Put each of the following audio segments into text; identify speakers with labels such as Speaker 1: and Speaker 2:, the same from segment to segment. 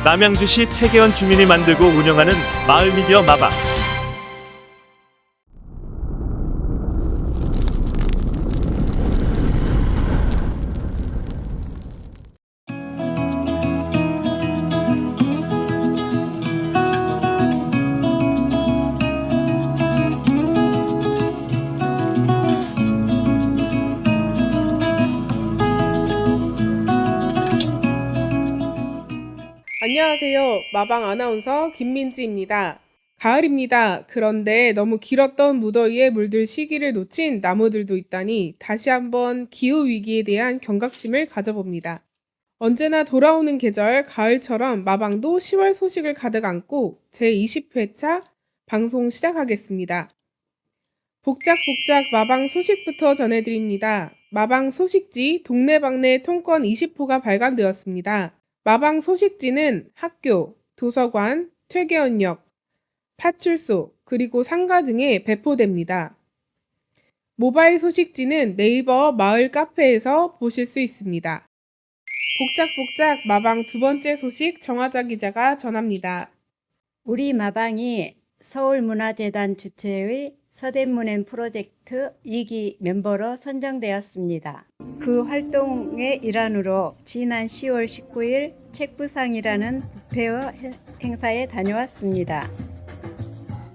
Speaker 1: 남양주시 태계원 주민이 만들고 운영하는 마을 미디어 마방.
Speaker 2: 안녕하세요. 마방 아나운서 김민지입니다. 가을입니다. 그런데 너무 길었던 무더위에 물들 시기를 놓친 나무들도 있다니 다시 한번 기후위기에 대한 경각심을 가져봅니다. 언제나 돌아오는 계절 가을처럼 마방도 10월 소식을 가득 안고 제20회차 방송 시작하겠습니다. 복작복작 마방 소식부터 전해드립니다. 마방 소식지 동네방네 통건 20호가 발간되었습니다. 마방 소식지는 학교, 도서관, 퇴계원역, 파출소, 그리고 상가 등에 배포됩니다. 모바일 소식지는 네이버 마을 카페에서 보실 수 있습니다. 복작복작 마방 두 번째 소식 정화자 기자가 전합니다.
Speaker 3: 우리 마방이 서울문화재단 주최의 서대문행 프로젝트 2기 멤버로 선정되었습니다. 그 활동의 일환으로 지난 10월 19일 책부상이라는 부페어 행사에 다녀왔습니다.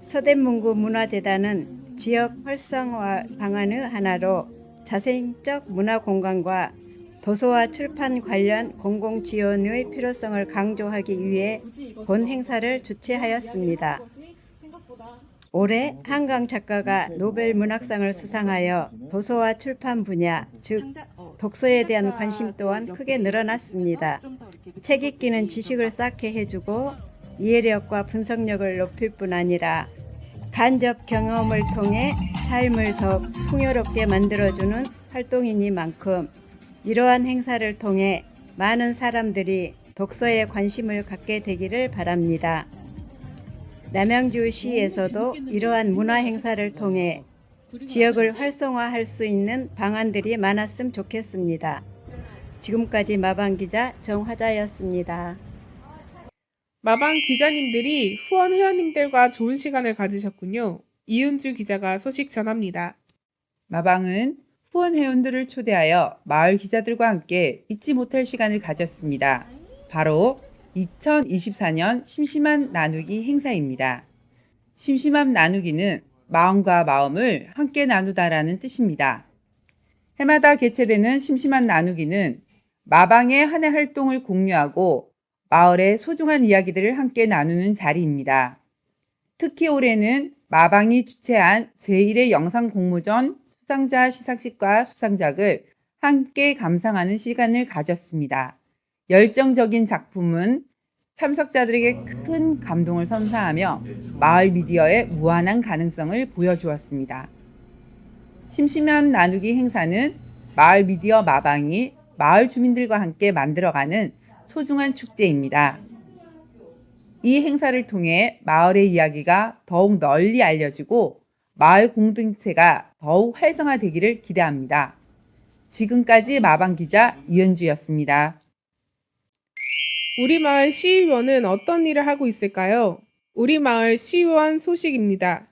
Speaker 3: 서대문구 문화재단은 지역 활성화 방안의 하나로 자생적 문화공간과 도서와 출판 관련 공공지원의 필요성을 강조하기 위해 본 행사를 주최하였습니다. 올해 한강 작가가 노벨 문학상을 수상하여 도서와 출판 분야, 즉 독서에 대한 관심 또한 크게 늘어났습니다. 책 읽기는 지식을 쌓게 해주고 이해력과 분석력을 높일 뿐 아니라 간접 경험을 통해 삶을 더 풍요롭게 만들어주는 활동이니만큼 이러한 행사를 통해 많은 사람들이 독서에 관심을 갖게 되기를 바랍니다. 남양주시에서도 이러한 문화 행사를 통해 지역을 활성화할 수 있는 방안들이 많았으면 좋겠습니다. 지금까지 마방기자 정화자였습니다.
Speaker 2: 마방 기자님들이 후원 회원님들과 좋은 시간을 가지셨군요. 이은주 기자가 소식 전합니다.
Speaker 4: 마방은 후원 회원들을 초대하여 마을 기자들과 함께 잊지 못할 시간을 가졌습니다. 바로 2024년 심심한 나누기 행사입니다. 심심한 나누기는 마음과 마음을 함께 나누다라는 뜻입니다. 해마다 개최되는 심심한 나누기는 마방의 한 해 활동을 공유하고 마을의 소중한 이야기들을 함께 나누는 자리입니다. 특히 올해는 마방이 주최한 제1회 영상 공모전 수상자 시상식과 수상작을 함께 감상하는 시간을 가졌습니다. 열정적인 작품은 참석자들에게 큰 감동을 선사하며 마을 미디어의 무한한 가능성을 보여주었습니다. 심심한 나누기 행사는 마을 미디어 마방이 마을 주민들과 함께 만들어가는 소중한 축제입니다. 이 행사를 통해 마을의 이야기가 더욱 널리 알려지고 마을 공동체가 더욱 활성화되기를 기대합니다. 지금까지 마방 기자 이은주였습니다.
Speaker 2: 우리 마을 시의원은 어떤 일을 하고 있을까요? 우리 마을 시의원 소식입니다.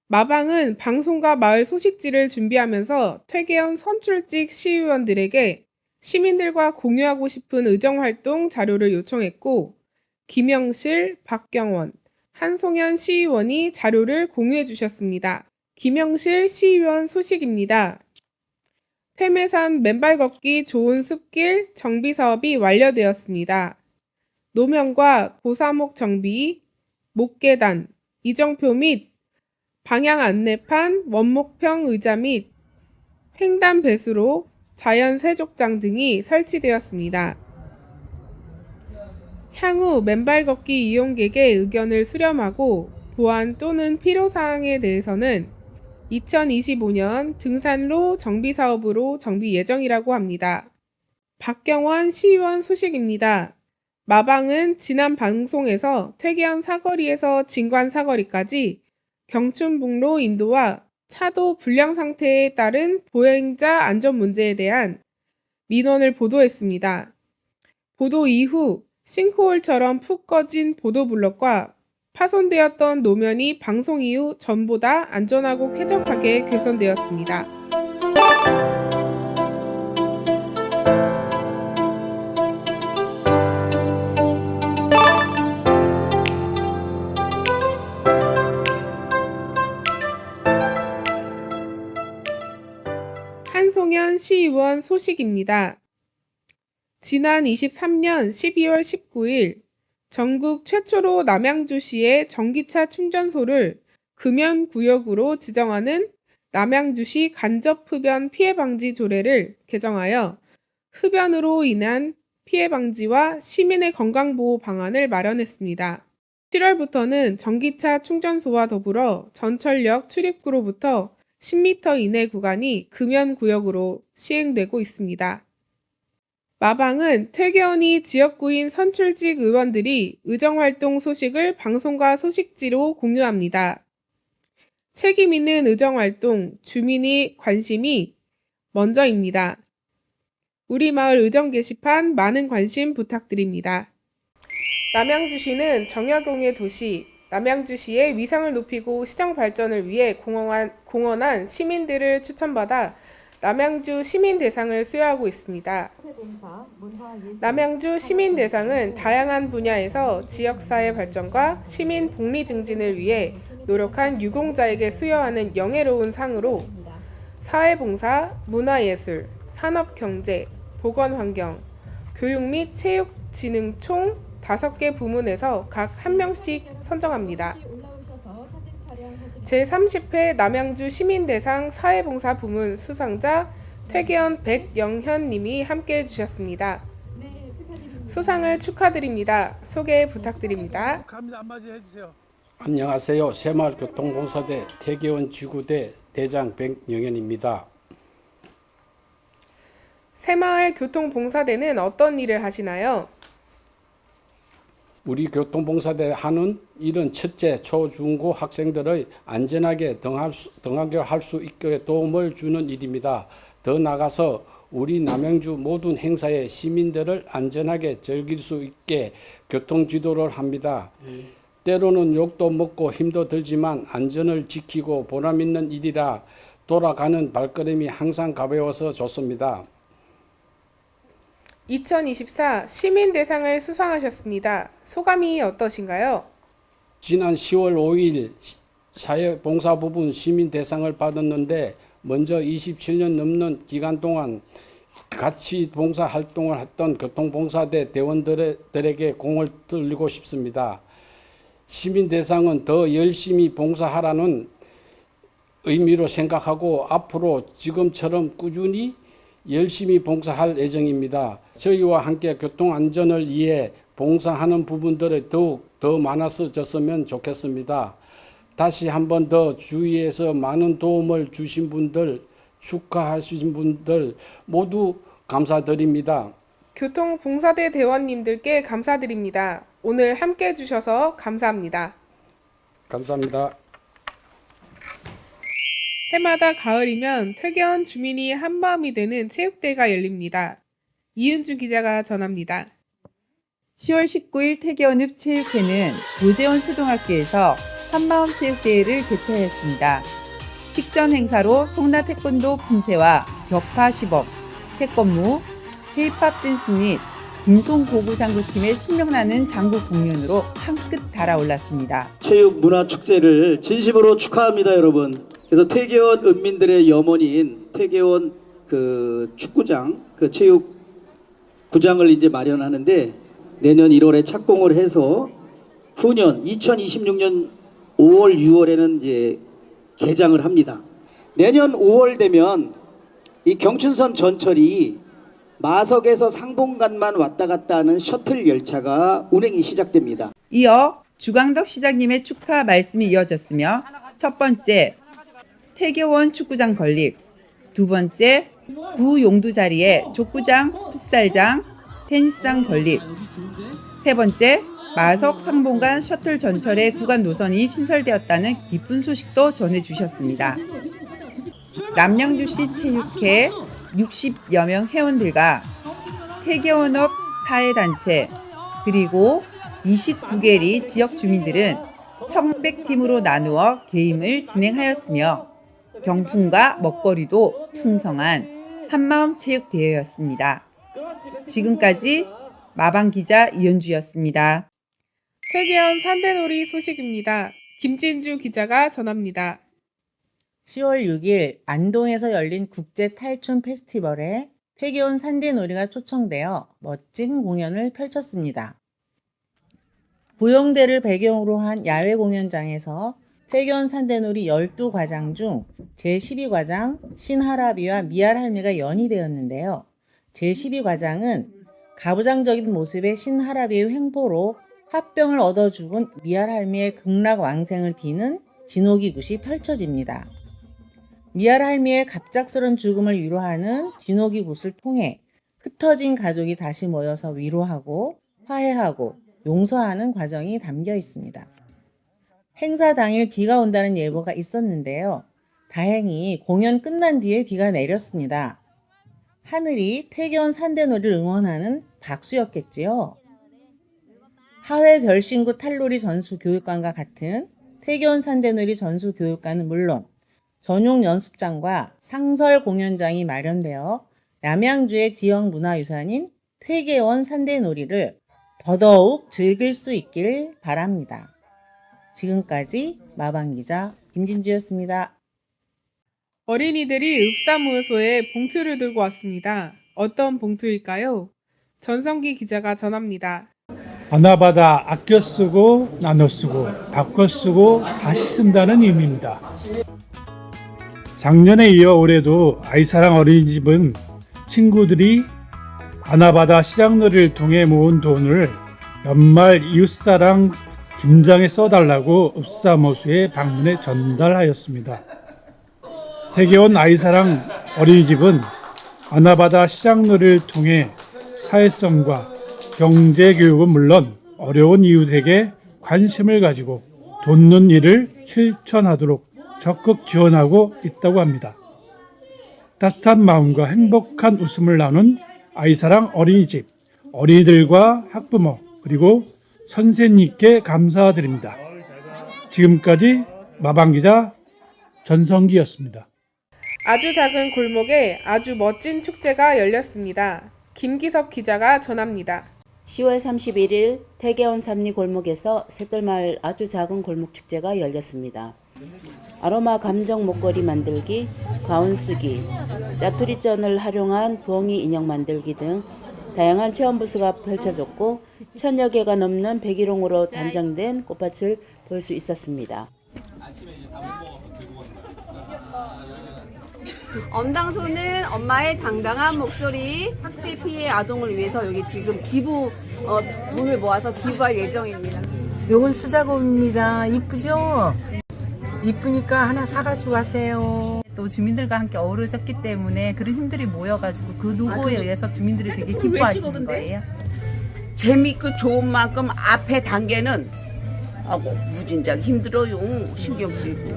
Speaker 2: 마방은 방송과 마을 소식지를 준비하면서 퇴계원 선출직 시의원들에게 시민들과 공유하고 싶은 의정활동 자료를 요청했고 김영실, 박경원, 한송현 시의원이 자료를 공유해 주셨습니다. 김영실 시의원 소식입니다. 퇴매산 맨발 걷기 좋은 숲길 정비 사업이 완료되었습니다. 노면과 고사목 정비, 목계단, 이정표 및 방향 안내판, 원목평 의자 및 횡단 배수로, 자연 세족장 등이 설치되었습니다. 향후 맨발 걷기 이용객의 의견을 수렴하고 보완 또는 필요사항에 대해서는 2025년 등산로 정비 사업으로 정비 예정이라고 합니다. 박경원 시의원 소식입니다. 마방은 지난 방송에서 퇴계원 사거리에서 진관 사거리까지 경춘북로 인도와 차도 불량 상태에 따른 보행자 안전 문제에 대한 민원을 보도했습니다. 보도 이후 싱크홀처럼 푹 꺼진 보도블럭과 파손되었던 노면이 방송 이후 전보다 안전하고 쾌적하게 개선되었습니다. 한송현 시의원 소식입니다. 지난 23년 12월 19일 전국 최초로 남양주시의 전기차 충전소를 금연구역으로 지정하는 남양주시 간접흡연 피해방지 조례를 개정하여 흡연으로 인한 피해방지와 시민의 건강보호 방안을 마련했습니다. 7월부터는 전기차 충전소와 더불어 전철역 출입구로부터 10m 이내 구간이 금연구역으로 시행되고 있습니다. 마방은 퇴계원이 지역구인 선출직 의원들이 의정활동 소식을 방송과 소식지로 공유합니다. 책임 있는 의정활동, 주민이 관심이 먼저입니다. 우리 마을 의정 게시판 많은 관심 부탁드립니다. 남양주시는 정약용의 도시, 남양주시의 위상을 높이고 시정 발전을 위해 공헌한 시민들을 추천받아 남양주 시민대상을 수여하고 있습니다. 남양주 시민대상은 다양한 분야에서 지역사회 발전과 시민 복리 증진을 위해 노력한 유공자에게 수여하는 영예로운 상으로 사회봉사, 문화예술, 산업경제, 보건환경, 교육 및 체육진흥 총 5개 부문에서 각 1명씩 선정합니다. 제30회 남양주 시민대상 사회봉사 부문 수상자 퇴계원 백영현님이 함께해 주셨습니다. 수상을 축하드립니다. 소개 부탁드립니다.
Speaker 5: 안녕하세요. 새마을교통봉사대 퇴계원 지구대 대장 백영현입니다.
Speaker 2: 새마을교통봉사대는 어떤 일을 하시나요?
Speaker 5: 우리 교통봉사대 하는 일은 첫째, 초, 중, 고 학생들의 안전하게 등하교할 수 있게 도움을 주는 일입니다. 더 나아가서 우리 남양주 모든 행사에 시민들을 안전하게 즐길 수 있게 교통지도를 합니다. 때로는 욕도 먹고 힘도 들지만 안전을 지키고 보람 있는 일이라 돌아가는 발걸음이 항상 가벼워서 좋습니다.
Speaker 2: 2024 시민대상을 수상하셨습니다. 소감이 어떠신가요?
Speaker 5: 지난 10월 5일 사회봉사 부분 시민대상을 받았는데 먼저 27년 넘는 기간 동안 같이 봉사활동을 했던 교통봉사대 대원들에게 공을 들리고 싶습니다. 시민대상은 더 열심히 봉사하라는 의미로 생각하고 앞으로 지금처럼 꾸준히 열심히 봉사할 예정입니다. 저희와 함께 교통안전을 위해 봉사하는 부분들이 더욱 더 많아졌으면 좋겠습니다. 다시 한 번 더 주위에서 많은 도움을 주신 분들, 축하하신 분들 모두 감사드립니다.
Speaker 2: 교통봉사대 대원님들께 감사드립니다. 오늘 함께해 주셔서 감사합니다.
Speaker 5: 감사합니다.
Speaker 2: 해마다 가을이면 퇴계원 주민이 한마음이 되는 체육대회가 열립니다. 이은주 기자가 전합니다.
Speaker 4: 10월 19일 퇴계원읍 체육회는 노재원 초등학교에서 한마음 체육대회를 개최했습니다. 식전 행사로 송나 태권도 품새와 격파 시범, 태권무, K-팝 댄스 및 김송 고구장구팀의 신명나는 장구 공연으로 한끗 달아올랐습니다.
Speaker 6: 체육문화축제를 진심으로 축하합니다, 여러분. 그래서 퇴계원 은민들의 염원인 퇴계원 축구장, 체육구장을 이제 마련하는데 내년 1월에 착공을 해서 후년 2026년 5월, 6월에는 이제 개장을 합니다. 내년 5월 되면 이 경춘선 전철이 마석에서 상봉간만 왔다 갔다 하는 셔틀 열차가 운행이 시작됩니다.
Speaker 4: 이어 주광덕 시장님의 축하 말씀이 이어졌으며 첫 번째, 퇴계원 축구장 건립, 두 번째, 구 용두 자리에 족구장, 풋살장, 테니스장 건립, 세 번째, 마석 상봉간 셔틀 전철의 구간 노선이 신설되었다는 기쁜 소식도 전해주셨습니다. 남양주시 체육회 60여 명 회원들과 퇴계원업 사회단체, 그리고 29개리 지역 주민들은 청백팀으로 나누어 게임을 진행하였으며 경품과 먹거리도 풍성한 한마음 체육대회였습니다. 지금까지 마방기자 이은주였습니다.
Speaker 2: 퇴계원 산대놀이 소식입니다. 김진주 기자가 전합니다.
Speaker 7: 10월 6일 안동에서 열린 국제 탈춤 페스티벌에 퇴계원 산대놀이가 초청되어 멋진 공연을 펼쳤습니다. 부영대를 배경으로 한 야외 공연장에서 퇴계원 산대놀이 12과장 중 제12과장 신하라비와 미알할미가 연이되었는데요. 제12과장은 가부장적인 모습의 신하라비의 횡포로 합병을 얻어 죽은 미알할미의 극락왕생을 비는 진호기굿이 펼쳐집니다. 미알할미의 갑작스런 죽음을 위로하는 진호기굿을 통해 흩어진 가족이 다시 모여서 위로하고 화해하고 용서하는 과정이 담겨 있습니다. 행사 당일 비가 온다는 예보가 있었는데요. 다행히 공연 끝난 뒤에 비가 내렸습니다. 하늘이 퇴계원 산대놀이를 응원하는 박수였겠지요. 하회 별신구 탈놀이 전수 교육관과 같은 퇴계원 산대놀이 전수 교육관은 물론 전용 연습장과 상설 공연장이 마련되어 남양주의 지역 문화유산인 퇴계원 산대놀이를 더더욱 즐길 수 있길 바랍니다. 지금까지 마방기자 김진주였습니다.
Speaker 2: 어린이들이 읍사무소에 봉투를 들고 왔습니다. 어떤 봉투일까요? 전성기 기자가 전합니다.
Speaker 8: 하나받아 아껴 쓰고 나눠 쓰고 바꿔 쓰고 다시 쓴다는 의미입니다. 작년에 이어 올해도 아이사랑 어린이집은 친구들이 하나받아 시장놀이를 통해 모은 돈을 연말 이웃사랑 김장에 써달라고 읍사무소에 방문해 전달하였습니다. 퇴계원 아이사랑 어린이집은 하나받아 시장놀이를 통해 사회성과 경제교육은 물론 어려운 이웃에게 관심을 가지고 돕는 일을 실천하도록 적극 지원하고 있다고 합니다. 따뜻한 마음과 행복한 웃음을 나눈 아이사랑 어린이집, 어린이들과 학부모 그리고 선생님께 감사드립니다. 지금까지 마방기자 전성기였습니다.
Speaker 2: 아주 작은 골목에 아주 멋진 축제가 열렸습니다. 김기섭 기자가 전합니다.
Speaker 9: 10월 31일 퇴계원 삼리 골목에서 샛돌마을 아주 작은 골목 축제가 열렸습니다. 아로마 감정 목걸이 만들기, 가운 쓰기, 짜투리전을 활용한 부엉이 인형 만들기 등 다양한 체험 부스가 펼쳐졌고 1000여 개가 넘는 백일홍으로 단장된 꽃밭을 볼 수 있었습니다.
Speaker 10: 엄당소는 엄마의 당당한 목소리, 학대 피해 아동을 위해서 여기 지금 돈을 모아서 기부할 예정입니다.
Speaker 11: 요건 수작업입니다. 이쁘죠? 이쁘니까 하나 사가지고 가세요.
Speaker 12: 또 주민들과 함께 어우러졌기 때문에 그런 힘들이 모여가지고 그 노고에 의해서 주민들이 되게 기뻐하시는 거예요.
Speaker 13: 재밌고 좋은 만큼 앞에 단계는 무진장 힘들어요. 신경 쓰이고.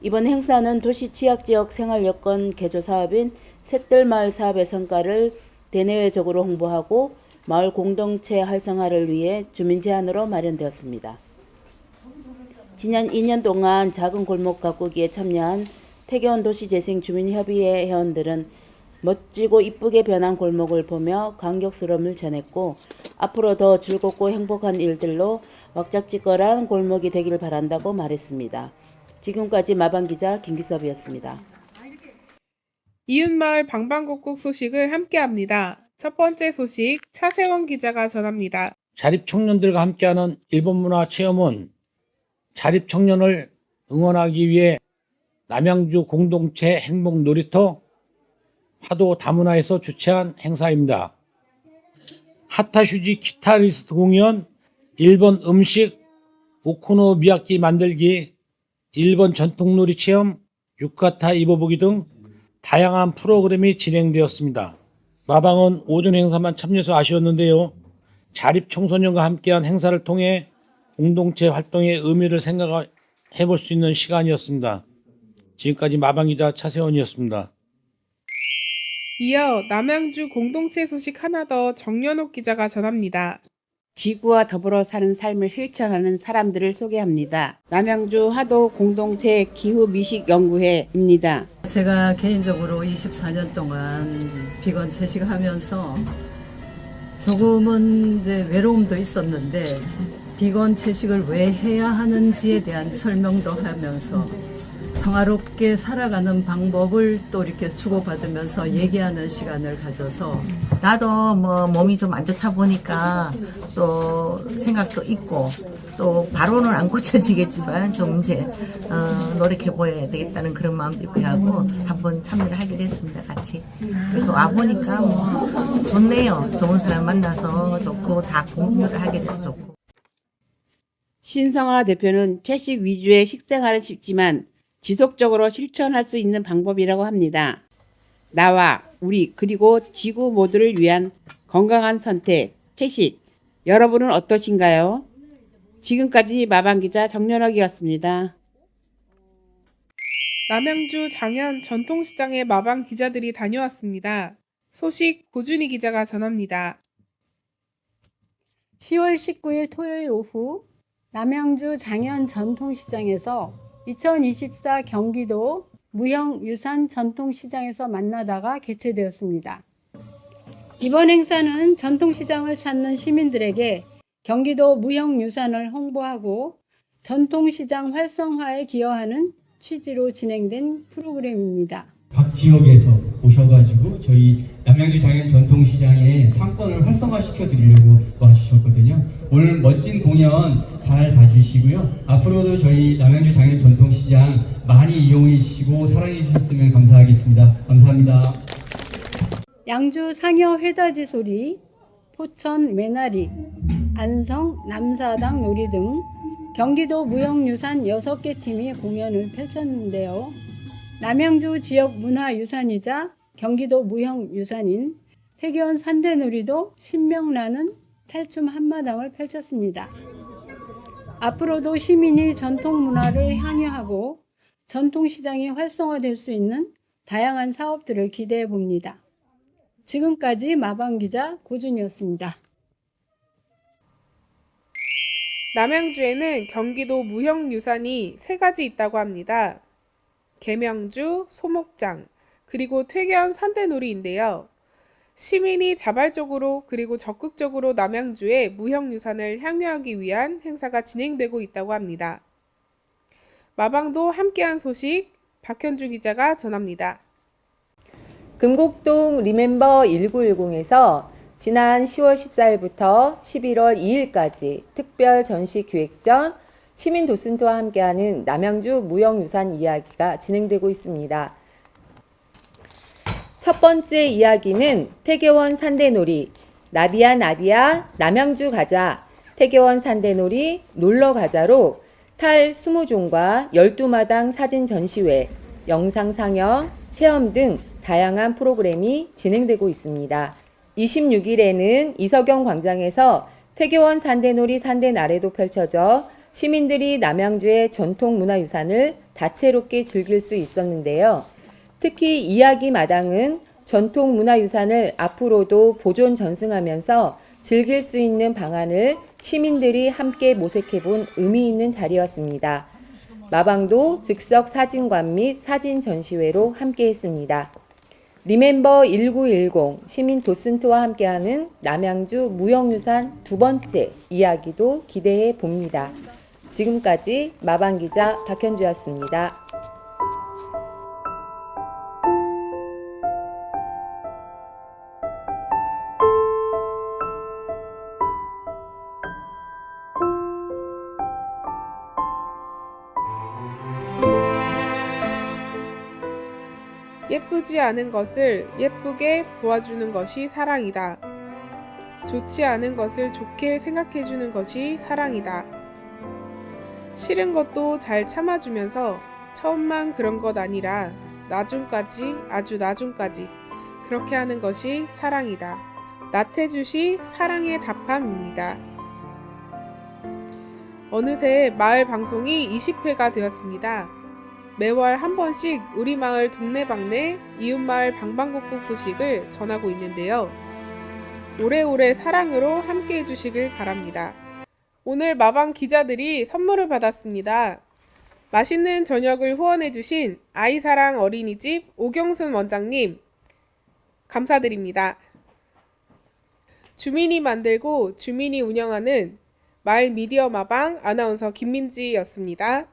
Speaker 9: 이번 행사는 도시취약지역 생활여건 개조 사업인 샛들마을 사업의 성과를 대내외적으로 홍보하고 마을 공동체 활성화를 위해 주민 제안으로 마련되었습니다. 지난 2년 동안 작은 골목 가꾸기에 참여한 퇴계원 도시재생주민협의회 회원들은 멋지고 이쁘게 변한 골목을 보며 감격스러움을 전했고 앞으로 더 즐겁고 행복한 일들로 왁작지껄한 골목이 되길 바란다고 말했습니다. 지금까지 마방기자 김기섭이었습니다.
Speaker 2: 이웃마을 방방곡곡 소식을 함께합니다. 첫 번째 소식 차세원 기자가 전합니다.
Speaker 14: 자립청년들과 함께하는 일본문화체험은 자립청년을 응원하기 위해 남양주 공동체 행복놀이터 파도 다문화에서 주최한 행사입니다. 하타슈지 기타리스트 공연, 일본 음식, 오코노 미야키 만들기, 일본 전통놀이 체험, 유카타 입어보기 등 다양한 프로그램이 진행되었습니다. 마방은 오전 행사만 참여해서 아쉬웠는데요. 자립청소년과 함께한 행사를 통해 공동체 활동의 의미를 생각해 볼 수 있는 시간이었습니다. 지금까지 마방기자 차세원이었습니다.
Speaker 2: 이어 남양주 공동체 소식 하나 더 정연옥 기자가 전합니다.
Speaker 15: 지구와 더불어 사는 삶을 실천하는 사람들을 소개합니다. 남양주 하도 공동체 기후미식연구회입니다.
Speaker 16: 제가 개인적으로 24년 동안 비건 채식하면서 조금은 이제 외로움도 있었는데 비건 채식을 왜 해야 하는지에 대한 설명도 하면서 평화롭게 살아가는 방법을 또 이렇게 주고받으면서 얘기하는 시간을 가져서
Speaker 12: 나도 뭐 몸이 좀 안 좋다 보니까 또 생각도 있고 또 바로는 안 고쳐지겠지만 좀 이제 노력해 보여야 되겠다는 그런 마음도 있고 하고 한번 참여를 하기로 했습니다. 같이. 그래서 와보니까 뭐 좋네요. 좋은 사람 만나서 좋고 다 공유를 하게 돼서 좋고.
Speaker 15: 신성아 대표는 채식 위주의 식생활을 쉽지만 지속적으로 실천할 수 있는 방법이라고 합니다. 나와 우리 그리고 지구 모두를 위한 건강한 선택, 채식. 여러분은 어떠신가요? 지금까지 마방기자 정연옥이었습니다.
Speaker 2: 남양주 장현 전통시장에 마방 기자들이 다녀왔습니다. 소식 고준희 기자가 전합니다.
Speaker 17: 10월 19일 토요일 오후 남양주 장현 전통시장에서 2024 경기도 무형유산 전통시장에서 만나다가 개최되었습니다. 이번 행사는 전통시장을 찾는 시민들에게 경기도 무형유산을 홍보하고 전통시장 활성화에 기여하는 취지로 진행된 프로그램입니다.
Speaker 18: 각 지역에서 오셔가지고 저희 남양주 장현 전통시장의 상권을 활성화시켜 드리려고 와주셨거든요. 오늘 멋진 공연 잘 봐주시고요. 앞으로도 저희 남양주 장현 전통시장 많이 이용해 주시고 사랑해 주셨으면 감사하겠습니다. 감사합니다.
Speaker 17: 양주 상여 회다지 소리, 포천 매나리, 안성 남사당 놀이 등 경기도 무형유산 6개 팀이 공연을 펼쳤는데요. 남양주 지역 문화유산이자 경기도 무형유산인 태계원 산대놀이도 신명나는 탈춤 한마당을 펼쳤습니다. 앞으로도 시민이 전통문화를 향유하고 전통시장이 활성화될 수 있는 다양한 사업들을 기대해 봅니다. 지금까지 마방기자 고준이었습니다.
Speaker 2: 남양주에는 경기도 무형유산이 3가지 있다고 합니다. 계명주, 소목장, 그리고 퇴계원 산대놀이인데요. 시민이 자발적으로 그리고 적극적으로 남양주의 무형유산을 향유하기 위한 행사가 진행되고 있다고 합니다. 마방도 함께한 소식 박현주 기자가 전합니다.
Speaker 19: 금곡동 리멤버 1910에서 지난 10월 14일부터 11월 2일까지 특별 전시 기획전 시민 도슨트와 함께하는 남양주 무형유산 이야기가 진행되고 있습니다. 첫 번째 이야기는 태계원 산대놀이, 나비야 남양주 가자, 태계원 산대놀이 놀러 가자로 탈 20종과 12마당 사진 전시회, 영상 상영, 체험 등 다양한 프로그램이 진행되고 있습니다. 26일에는 이석영 광장에서 태계원 산대놀이 산대나래도 펼쳐져 시민들이 남양주의 전통문화유산을 다채롭게 즐길 수 있었는데요. 특히 이야기 마당은 전통문화유산을 앞으로도 보존 전승하면서 즐길 수 있는 방안을 시민들이 함께 모색해본 의미 있는 자리였습니다. 마방도 즉석 사진관 및 사진 전시회로 함께했습니다. 리멤버 1910 시민 도슨트와 함께하는 남양주 무형유산 2번째 이야기도 기대해 봅니다. 지금까지 마방기자 박현주였습니다.
Speaker 2: 예쁘지 않은 것을 예쁘게 보아주는 것이 사랑이다. 좋지 않은 것을 좋게 생각해주는 것이 사랑이다. 싫은 것도 잘 참아주면서 처음만 그런 것 아니라 나중까지 아주 나중까지 그렇게 하는 것이 사랑이다. 나태주시 사랑의 답함입니다. 어느새 마을 방송이 20회가 되었습니다. 매월 한 번씩 우리 마을 동네방네, 이웃마을 방방곡곡 소식을 전하고 있는데요. 오래오래 사랑으로 함께 해주시길 바랍니다. 오늘 마방 기자들이 선물을 받았습니다. 맛있는 저녁을 후원해주신 아이사랑 어린이집 오경순 원장님, 감사드립니다. 주민이 만들고 주민이 운영하는 마을 미디어 마방 아나운서 김민지였습니다.